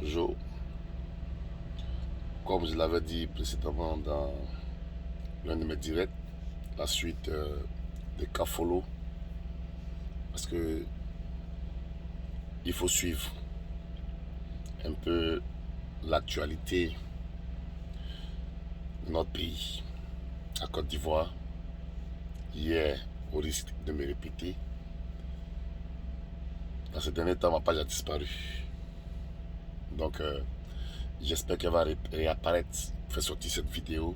Joe, comme je l'avais dit précédemment dans l'un de mes directs, la suite des cas follow, parce que il faut suivre un peu l'actualité de notre pays. À Côte d'Ivoire, hier, au risque de me répéter, dans ces derniers temps, ma page a disparu. Donc, j'espère qu'elle va réapparaître, faire sortir cette vidéo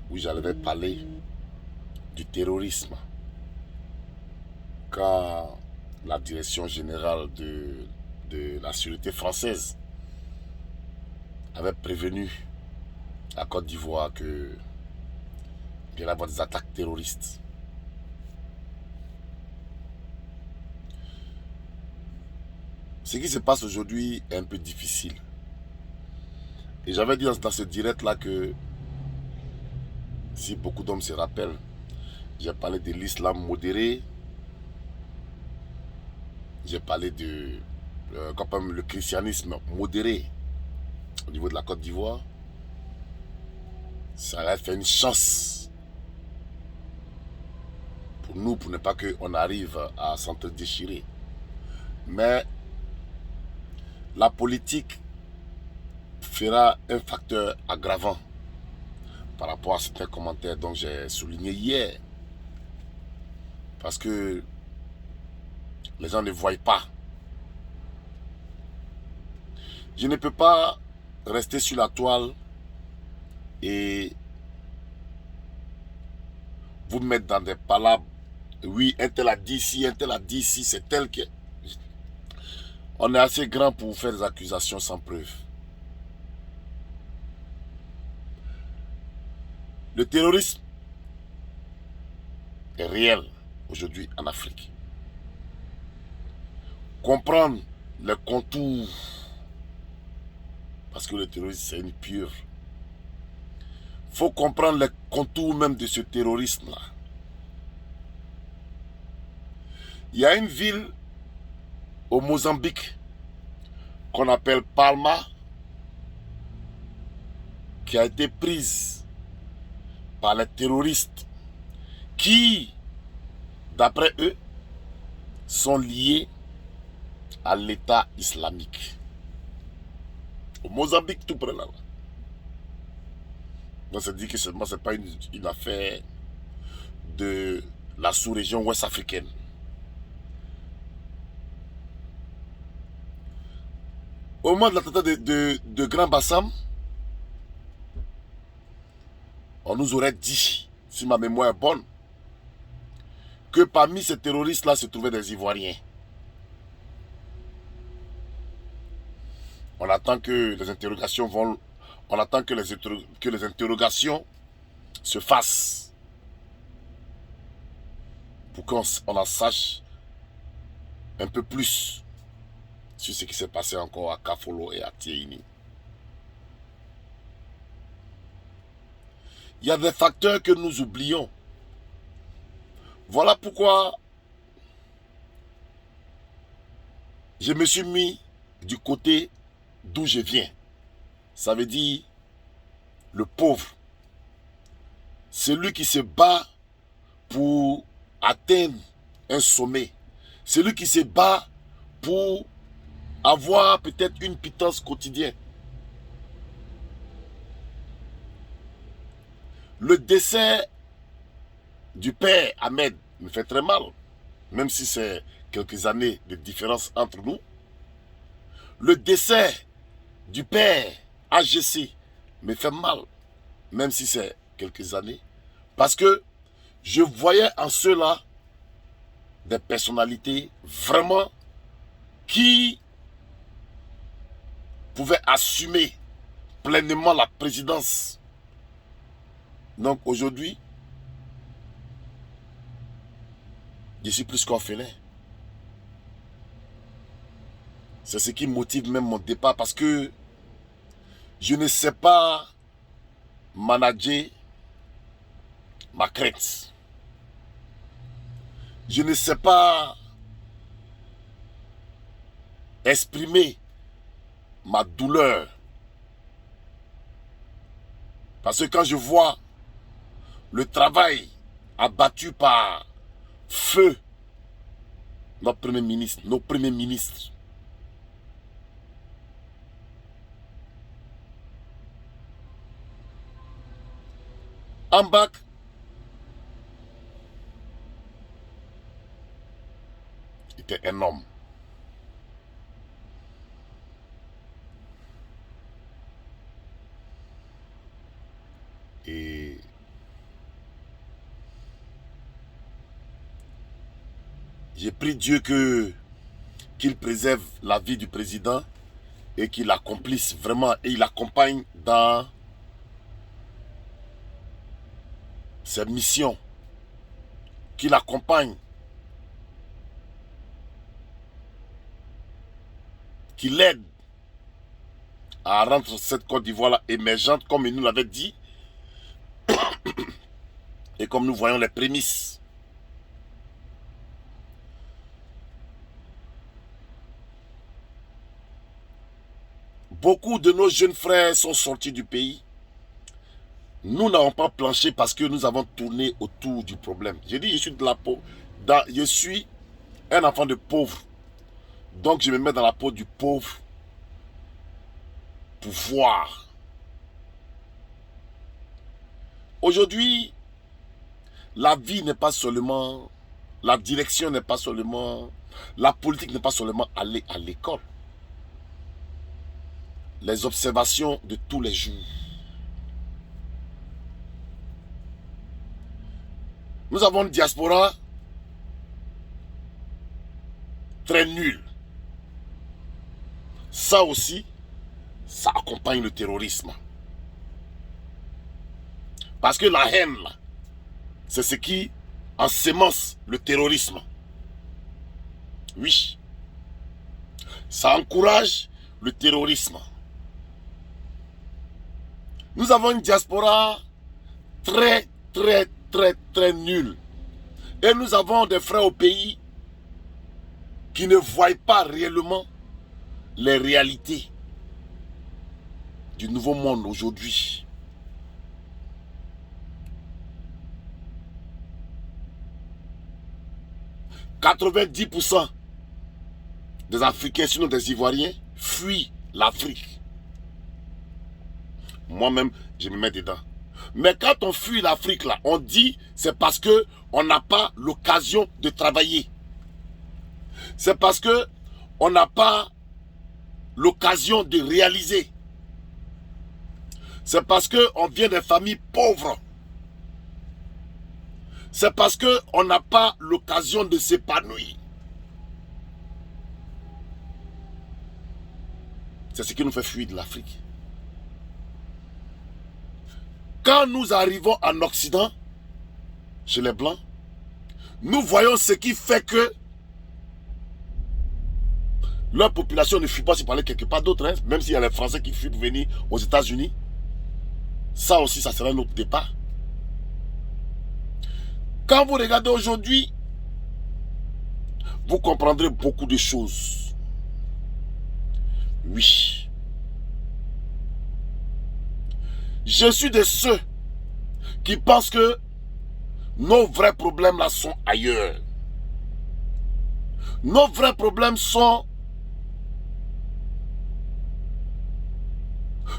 où j'allais parler du terrorisme. Quand la direction générale de la sécurité française avait prévenu la Côte d'Ivoire qu'il y allait avoir des attaques terroristes. Ce qui se passe aujourd'hui est un peu difficile. Et j'avais dit dans ce direct-là que, si beaucoup d'hommes se rappellent, j'ai parlé de l'islam modéré, j'ai parlé de le christianisme modéré au niveau de la Côte d'Ivoire. Ça aurait fait une chance pour nous, pour ne pas qu'on arrive à s'entre-déchirer. Mais la politique fera un facteur aggravant par rapport à certains commentaires dont j'ai souligné hier. Parce que les gens ne voient pas. Je ne peux pas rester sur la toile et vous mettre dans des palabres. Oui, un tel a dit ici, un tel a dit ici, c'est tel que... On est assez grand pour faire des accusations sans preuve. Le terrorisme est réel aujourd'hui en Afrique. Comprendre les contours, parce que le terrorisme c'est une pure. Il faut comprendre les contours même de ce terrorisme-là. Il y a une ville au Mozambique qu'on appelle Palma qui a été prise par les terroristes qui, d'après eux, sont liés à l'État islamique. Au Mozambique, tout près là. Donc, ça dit que seulement ce n'est pas une affaire de la sous-région ouest africaine. Au moment de l'attentat de Grand Bassam, on nous aurait dit, si ma mémoire est bonne, que parmi ces terroristes-là se trouvaient des Ivoiriens. On attend que les interrogations on attend que les interrogations se fassent pour qu'on en sache un peu plus sur ce qui s'est passé encore à Kafolo et à Tiéini. Il y a des facteurs que nous oublions. Voilà pourquoi je me suis mis du côté d'où je viens. Ça veut dire le pauvre. Celui qui se bat pour atteindre un sommet. Celui qui se bat pour avoir peut-être une pitance quotidienne. Le décès du père Ahmed me fait très mal, même si c'est quelques années de différence entre nous. Le décès du père AGC me fait mal, même si c'est quelques années, parce que je voyais en ceux-là des personnalités vraiment qui pouvaient assumer pleinement la présidence. Donc aujourd'hui, je suis plus qu'orphelin. C'est ce qui motive même mon départ, parce que je ne sais pas manager ma crainte. Je ne sais pas exprimer ma douleur. Parce que quand je vois le travail abattu par feu notre premier ministre, nos premiers ministres, Ambak était un homme. Et j'ai prié Dieu qu'il préserve la vie du président et qu'il accomplisse vraiment, et il l'accompagne dans ses missions, qu'il accompagne, qu'il l'aide à rendre cette Côte d'Ivoire émergente comme il nous l'avait dit et comme nous voyons les prémices. Beaucoup de nos jeunes frères sont sortis du pays. Nous n'avons pas planché parce que nous avons tourné autour du problème. J'ai dit, je suis de la peau. Je suis un enfant de pauvre. Donc je me mets dans la peau du pauvre pour voir. Aujourd'hui, la vie n'est pas seulement, la direction n'est pas seulement, la politique n'est pas seulement aller à l'école. Les observations de tous les jours. Nous avons une diaspora très nulle. Ça aussi, ça accompagne le terrorisme. Parce que la haine, c'est ce qui ensémence le terrorisme. Oui. Ça encourage le terrorisme. Nous avons une diaspora très nulle. Et nous avons des frères au pays qui ne voient pas réellement les réalités du nouveau monde aujourd'hui. « 90% des Africains, sinon des Ivoiriens, fuient l'Afrique. Moi-même, je me mets dedans. Mais quand on fuit l'Afrique, là, on dit c'est parce que on n'a pas l'occasion de travailler. C'est parce que on n'a pas l'occasion de réaliser. C'est parce qu'on vient des familles pauvres. C'est parce qu'on n'a pas l'occasion de s'épanouir. C'est ce qui nous fait fuir de l'Afrique. Quand nous arrivons en Occident, chez les Blancs, nous voyons ce qui fait que leur population ne fuit pas si parler quelque part d'autre, hein, même s'il y a les Français qui fuient pour venir aux États-Unis. Ça aussi, ça sera notre départ. Quand vous regardez aujourd'hui, vous comprendrez beaucoup de choses. Oui. Je suis de ceux qui pensent que nos vrais problèmes là sont ailleurs. Nos vrais problèmes sont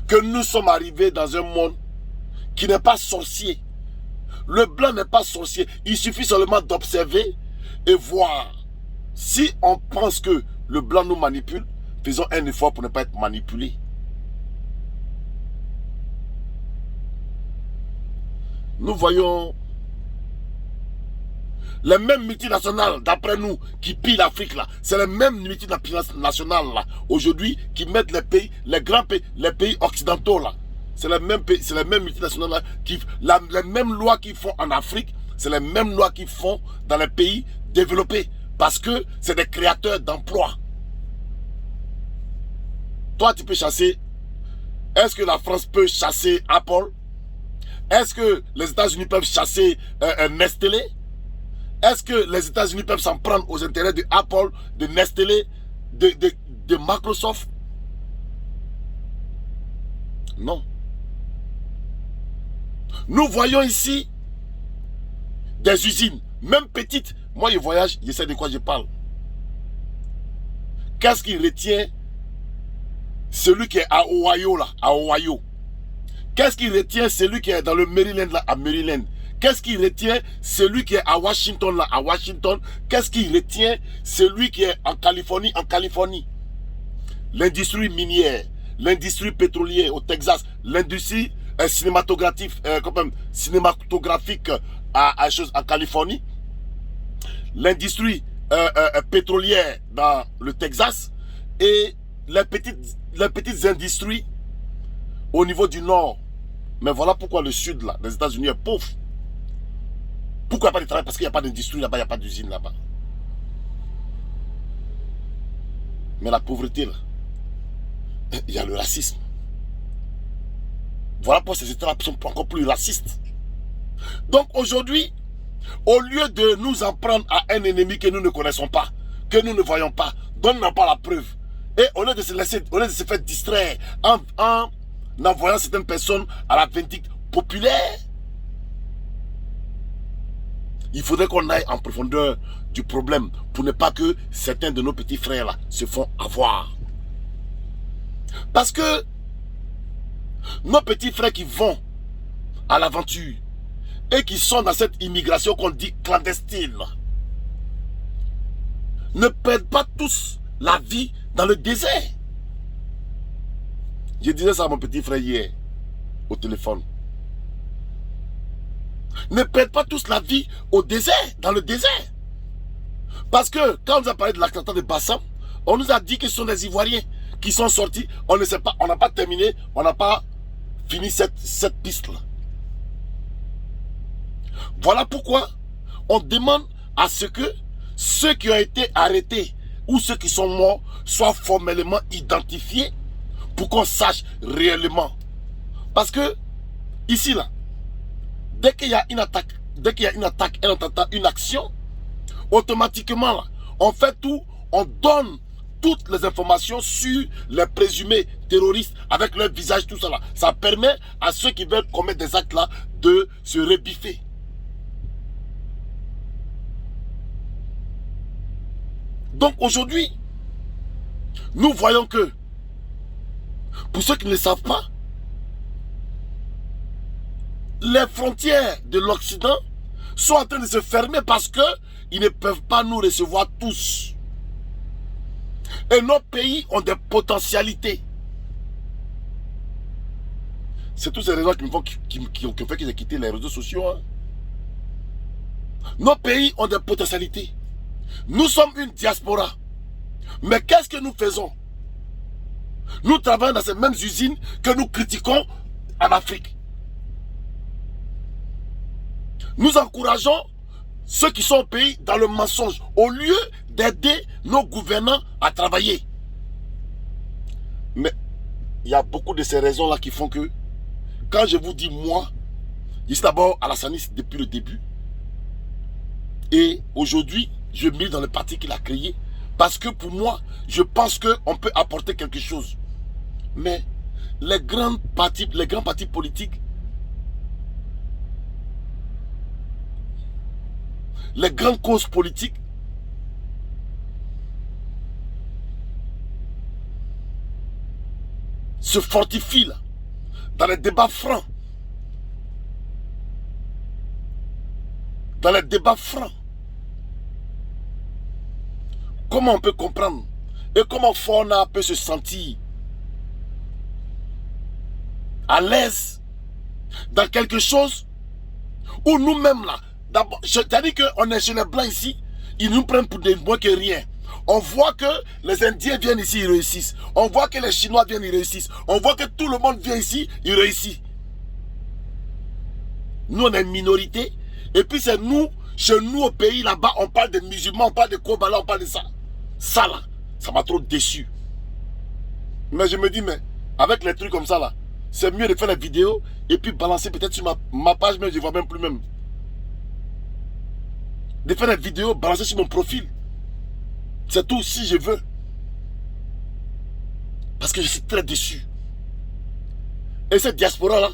que nous sommes arrivés dans un monde qui n'est pas sorcier. Le blanc n'est pas sorcier. Il suffit seulement d'observer et voir. Si on pense que le blanc nous manipule, faisons un effort pour ne pas être manipulés. Nous voyons les mêmes multinationales, d'après nous, qui pillent l'Afrique là. C'est les mêmes multinationales là, aujourd'hui, qui mettent les pays, les grands pays, les pays occidentaux là. C'est les mêmes pays, c'est les mêmes multinationales là, les mêmes lois qu'ils font en Afrique, c'est les mêmes lois qu'ils font dans les pays développés. Parce que c'est des créateurs d'emplois. Toi, tu peux chasser. Est-ce que la France peut chasser Apple? Est-ce que les États-Unis peuvent chasser Nestlé? Est-ce que les États-Unis peuvent s'en prendre aux intérêts de Apple, de Nestlé, de Microsoft? Non. Nous voyons ici des usines, même petites. Moi, je voyage, je sais de quoi je parle. Qu'est-ce qui retient celui qui est à Ohio, là, à Ohio? Qu'est-ce qui retient celui qui est dans le Maryland, là, à Maryland? Qu'est-ce qui retient celui qui est à Washington, là, à Washington? Qu'est-ce qui retient celui qui est en Californie, en Californie? L'industrie minière, l'industrie pétrolière au Texas, l'industrie cinématographique, en Californie, l'industrie pétrolière dans le Texas et les petites industries au niveau du nord. Mais voilà pourquoi le sud là, des États-Unis est pauvre. Pourquoi il n'y a pas de travail? Parce qu'il n'y a pas d'industrie là-bas, il n'y a pas d'usine là-bas. Mais la pauvreté là, il y a le racisme. Voilà pourquoi ces États-là sont encore plus racistes. Donc aujourd'hui, au lieu de nous en prendre à un ennemi que nous ne connaissons pas, que nous ne voyons pas, dont nous n'avons pas la preuve, et au lieu de se laisser, au lieu de se faire distraire en envoyant certaines personnes à la vindicte populaire, il faudrait qu'on aille en profondeur du problème pour ne pas que certains de nos petits frères là se font avoir. Parce que nos petits frères qui vont à l'aventure et qui sont dans cette immigration qu'on dit clandestine ne perdent pas tous la vie dans le désert. Je disais ça à mon petit frère hier au téléphone. Ne perdent pas tous la vie au désert, dans le désert. Parce que quand on nous a parlé de l'attentat de Bassam, on nous a dit que ce sont des Ivoiriens qui sont sortis. On ne sait pas, on n'a pas terminé, on n'a pas fini cette piste-là. Voilà pourquoi on demande à ce que ceux qui ont été arrêtés ou ceux qui sont morts soient formellement identifiés pour qu'on sache réellement. Parce que ici là, dès qu'il y a une attaque, un attentat, une action, automatiquement là, on fait tout, on donne toutes les informations sur les présumés terroristes avec leur visage, tout ça là. Ça permet à ceux qui veulent commettre des actes là de se rebiffer. Donc aujourd'hui, nous voyons que, pour ceux qui ne le savent pas, les frontières de l'Occident sont en train de se fermer parce qu'ils ne peuvent pas nous recevoir tous. Et nos pays ont des potentialités. C'est toutes ces raisons qui ont fait que j'ai quitté les réseaux sociaux. Hein. Nos pays ont des potentialités. Nous sommes une diaspora. Mais qu'est-ce que nous faisons? Nous travaillons dans ces mêmes usines que nous critiquons en Afrique. Nous encourageons ceux qui sont au pays dans le mensonge au lieu d'aider nos gouvernants à travailler. Mais il y a beaucoup de ces raisons-là qui font que, quand je vous dis moi, je suis d'abord alassaniste depuis le début. Et aujourd'hui, je milite dans le parti qu'il a créé. Parce que pour moi, je pense qu'on peut apporter quelque chose. Mais les grands partis politiques, les grandes causes politiques, se fortifient là, dans les débats francs. Dans les débats francs. Comment on peut comprendre et comment Fauna peut se sentir à l'aise dans quelque chose où nous-mêmes là, d'abord, c'est-à-dire qu'on est chez les Blancs ici, ils nous prennent pour des moins que rien. On voit que les Indiens viennent ici, ils réussissent. On voit que les Chinois viennent, ils réussissent. On voit que tout le monde vient ici, il réussit. Nous, on est une minorité. Et puis c'est nous, chez nous au pays là-bas, on parle des musulmans, on parle de Kobala, on parle de ça. Ça là, ça m'a trop déçu. Mais je me dis, mais avec les trucs comme ça là, c'est mieux de faire la vidéo et puis balancer peut-être sur ma page, mais je ne vois même plus même. De faire la vidéo, balancer sur mon profil. C'est tout si je veux. Parce que je suis très déçu. Et cette diaspora-là,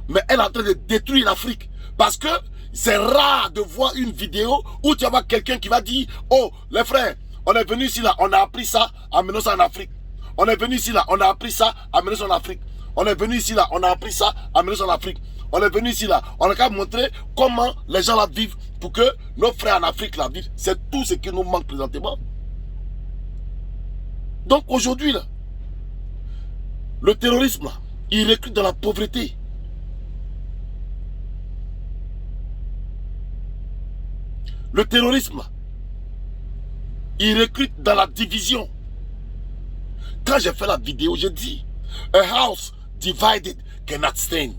mais elle est en train de détruire l'Afrique. Parce que c'est rare de voir une vidéo où tu vas voir quelqu'un qui va dire, oh, les frères, on est venu ici là, on a appris ça, amenons ça en Afrique. On est venu ici là, on a appris ça, amenons ça en Afrique. On est venu ici là, on a appris ça, amenons ça en Afrique. On est venu ici là, on a qu'à montrer comment les gens là vivent pour que nos frères en Afrique là vivent. C'est tout ce qui nous manque présentement. Donc aujourd'hui là, le terrorisme là, il recrute dans la pauvreté. Le terrorisme là, il recrute dans la division. Quand j'ai fait la vidéo, j'ai dit, a house divided cannot stand.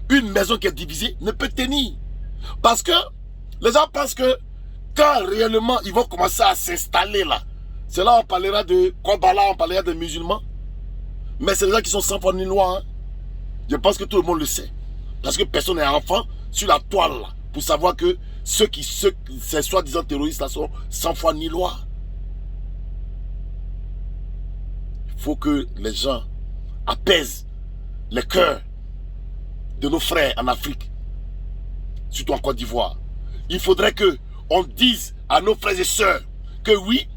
Une maison qui est divisée ne peut tenir. Parce que les gens pensent que quand réellement ils vont commencer à s'installer là, c'est là on parlera de Kobala, on parlera des musulmans. Mais c'est les gens qui sont sans foi ni loi. Hein. Je pense que tout le monde le sait. Parce que personne n'est enfant sur la toile là, pour savoir que ces soi-disant terroristes là sont sans foi ni loi. Il faut que les gens apaisent les cœurs de nos frères en Afrique, surtout en Côte d'Ivoire. Il faudrait que on dise à nos frères et sœurs que oui,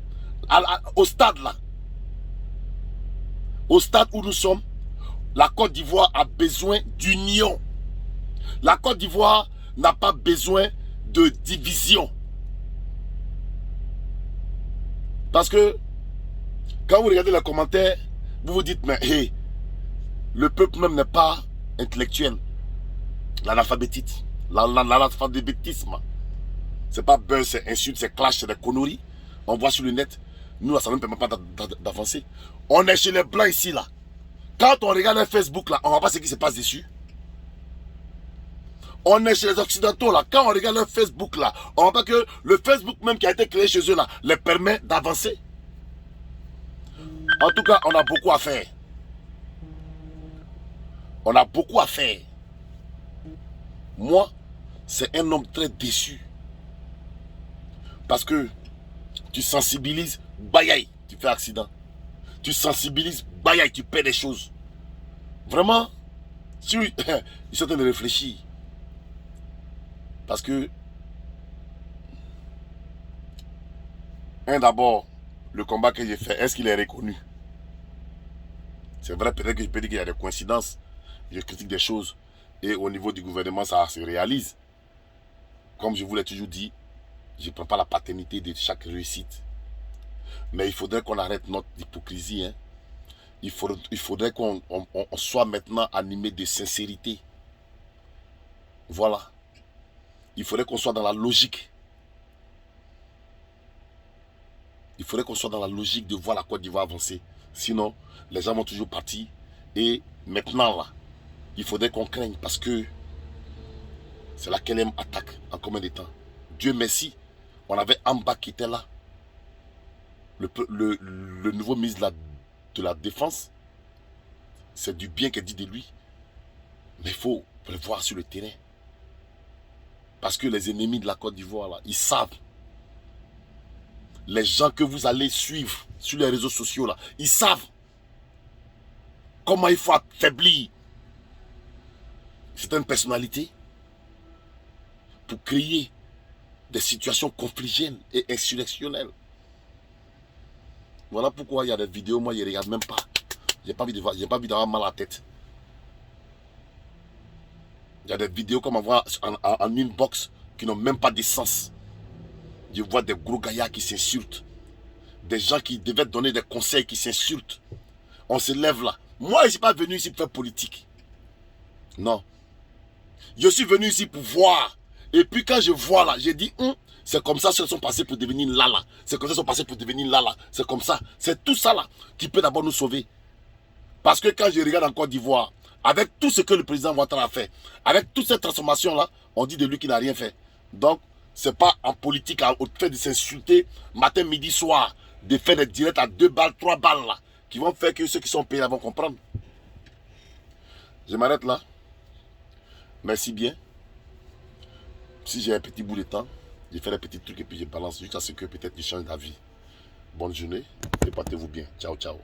au stade là, au stade où nous sommes, la Côte d'Ivoire a besoin d'union. La Côte d'Ivoire n'a pas besoin de division. Parce que quand vous regardez les commentaires, vous vous dites, mais hey, le peuple même n'est pas intellectuel. L'analphabétisme. L'analphabétisme. C'est pas buzz, c'est insulte, c'est clash, c'est des conneries. On voit sur le net. Nous, ça ne nous permet pas d'avancer. On est chez les blancs ici, là. Quand on regarde leur Facebook, là, on ne voit pas ce qui se passe dessus. On est chez les occidentaux, là. Quand on regarde leur Facebook, là, on ne voit pas que le Facebook même qui a été créé chez eux, là, les permet d'avancer. En tout cas, on a beaucoup à faire. On a beaucoup à faire. Moi, c'est un homme très déçu. Parce que tu sensibilises, bayaï, tu fais accident. Tu sensibilises, bayaï, tu perds des choses. Vraiment, ils sont en train de réfléchir. Parce que, d'abord, le combat que j'ai fait, est-ce qu'il est reconnu? C'est vrai, peut-être que je peux dire qu'il y a des coïncidences. Je critique des choses. Et au niveau du gouvernement, ça se réalise. Comme je vous l'ai toujours dit, je ne prends pas la paternité de chaque réussite. Mais il faudrait qu'on arrête notre hypocrisie. Hein. Il faudrait qu'on soit maintenant animé de sincérité. Voilà. Il faudrait qu'on soit dans la logique. Il faudrait qu'on soit dans la logique de voir la Côte d'Ivoire avancer. Sinon, les gens vont toujours partir. Et maintenant, là, il faudrait qu'on craigne parce que c'est laquelle aime attaque en combien de temps. Dieu merci, on avait Amba qui était là. Le nouveau ministre de la Défense, c'est du bien qu'elle dit de lui. Mais il faut le voir sur le terrain. Parce que les ennemis de la Côte d'Ivoire, là, ils savent. Les gens que vous allez suivre sur les réseaux sociaux, là, ils savent comment il faut affaiblir certaines personnalités pour créer des situations conflictuelles et insurrectionnelles. Voilà pourquoi il y a des vidéos, moi je ne regarde même pas. J'ai pas envie de voir, j'ai pas envie d'avoir mal à la tête. Il y a des vidéos comme on voit en inbox qui n'ont même pas de sens. Je vois des gros gaillards qui s'insultent. Des gens qui devaient donner des conseils qui s'insultent. On se lève là. Moi, je ne suis pas venu ici pour faire politique. Non. Je suis venu ici pour voir. Et puis quand je vois là, j'ai dit, c'est comme ça qu'ils sont passés pour devenir là. C'est comme ça qu'ils sont passés pour devenir là. C'est comme ça. C'est tout ça là qui peut d'abord nous sauver. Parce que quand je regarde en Côte d'Ivoire, avec tout ce que le président Ouattara a fait, avec toutes ces transformations là, on dit de lui qu'il n'a rien fait. Donc, c'est pas en politique, au fait de s'insulter matin, midi, soir, de faire des directs à 2 balles, 3 balles là, qui vont faire que ceux qui sont payés vont comprendre. Je m'arrête là. Merci bien. Si j'ai un petit bout de temps, je fais des petits trucs et puis je balance jusqu'à ce que peut-être je change d'avis. Bonne journée et portez-vous bien. Ciao, ciao.